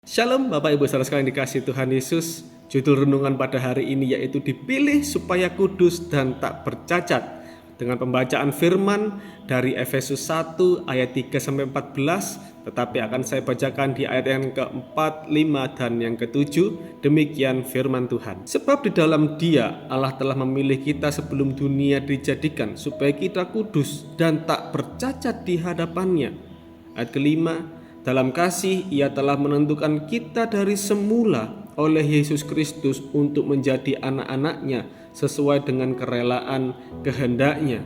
Shalom Bapak Ibu Saudara sekalian dikasihi Tuhan Yesus. Judul renungan pada hari ini yaitu dipilih supaya kudus dan tak bercacat. Dengan pembacaan firman dari Efesus 1 ayat 3-14, tetapi akan saya bacakan di ayat yang ke-4, 5 dan yang ke-7. Demikian firman Tuhan. Sebab di dalam Dia Allah telah memilih kita sebelum dunia dijadikan supaya kita kudus dan tak bercacat di hadapannya. Ayat kelima, dalam kasih ia telah menentukan kita dari semula oleh Yesus Kristus untuk menjadi anak-anaknya sesuai dengan kerelaan kehendaknya.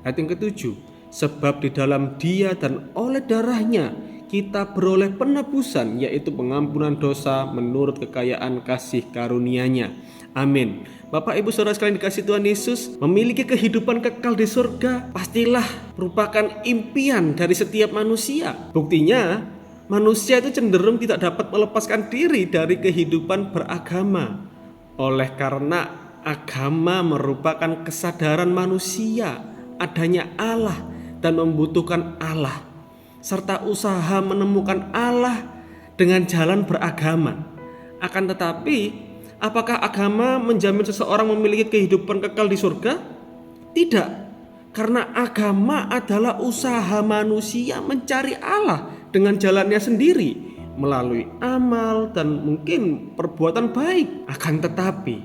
Ayat yang ketujuh, sebab di dalam Dia dan oleh darahnya kita beroleh penebusan, yaitu pengampunan dosa menurut kekayaan kasih karunia-Nya. Amin. Bapak Ibu Saudara sekalian dikasihi Tuhan Yesus, memiliki kehidupan kekal di surga pastilah merupakan impian dari setiap manusia. Buktinya, manusia itu cenderung tidak dapat melepaskan diri dari kehidupan beragama. Oleh karena agama merupakan kesadaran manusia adanya Allah dan membutuhkan Allah, serta usaha menemukan Allah dengan jalan beragama. Akan tetapi, apakah agama menjamin seseorang memiliki kehidupan kekal di surga? Tidak, karena agama adalah usaha manusia mencari Allah dengan jalannya sendiri melalui amal dan mungkin perbuatan baik. Akan tetapi,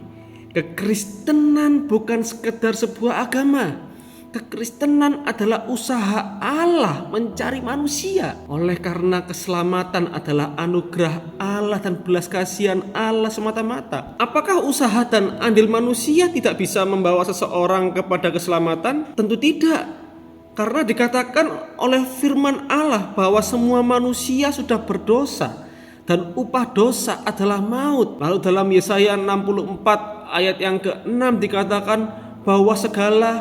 kekristenan bukan sekedar sebuah agama. Kekristenan adalah usaha Allah mencari manusia. Oleh karena keselamatan adalah anugerah Allah dan belas kasihan Allah semata-mata. Apakah usaha dan andil manusia tidak bisa membawa seseorang kepada keselamatan? Tentu tidak. Karena dikatakan oleh firman Allah bahwa semua manusia sudah berdosa dan upah dosa adalah maut. Lalu dalam Yesaya 64 ayat yang ke-6 dikatakan bahwa segala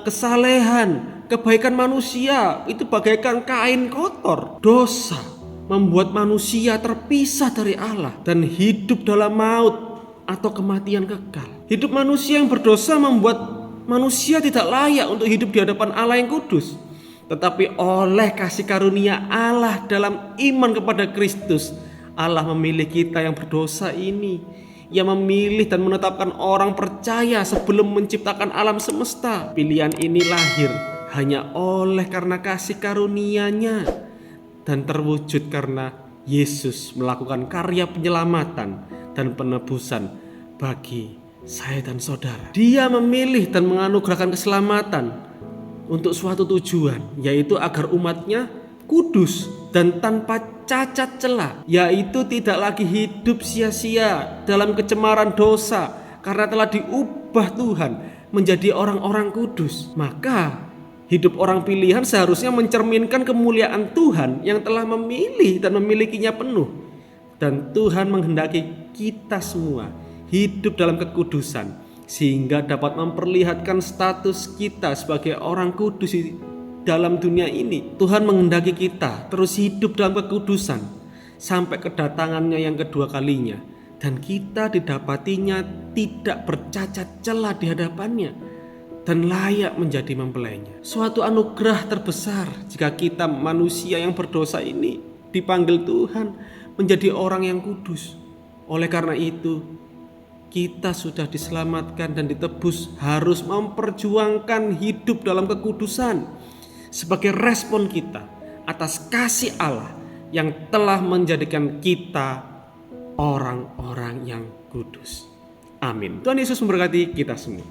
kesalehan, kebaikan manusia itu bagaikan kain kotor. Dosa membuat manusia terpisah dari Allah dan hidup dalam maut atau kematian kekal. Hidup manusia yang berdosa membuat manusia tidak layak untuk hidup di hadapan Allah yang kudus. Tetapi oleh kasih karunia Allah dalam iman kepada Kristus, Allah memilih kita yang berdosa ini. Ia memilih dan menetapkan orang percaya sebelum menciptakan alam semesta. Pilihan ini lahir hanya oleh karena kasih karunia-Nya dan terwujud karena Yesus melakukan karya penyelamatan dan penebusan bagi saya dan saudara. Dia memilih dan menganugerahkan keselamatan untuk suatu tujuan, yaitu agar umatnya kudus dan tanpa cacat celah, yaitu tidak lagi hidup sia-sia dalam kecemaran dosa karena telah diubah Tuhan menjadi orang-orang kudus. Maka hidup orang pilihan seharusnya mencerminkan kemuliaan Tuhan yang telah memilih dan memilikinya penuh. Dan Tuhan menghendaki kita semua hidup dalam kekudusan sehingga dapat memperlihatkan status kita sebagai orang kudus dalam dunia ini. Tuhan menghendaki kita terus hidup dalam kekudusan sampai kedatangannya yang kedua kalinya, dan kita didapatinya tidak bercacat celah di hadapannya dan layak menjadi mempelainya. Suatu anugerah terbesar jika kita manusia yang berdosa ini dipanggil Tuhan menjadi orang yang kudus. Oleh karena itu, kita sudah diselamatkan dan ditebus harus memperjuangkan hidup dalam kekudusan sebagai respon kita atas kasih Allah yang telah menjadikan kita orang-orang yang kudus. Amin. Tuhan Yesus memberkati kita semua.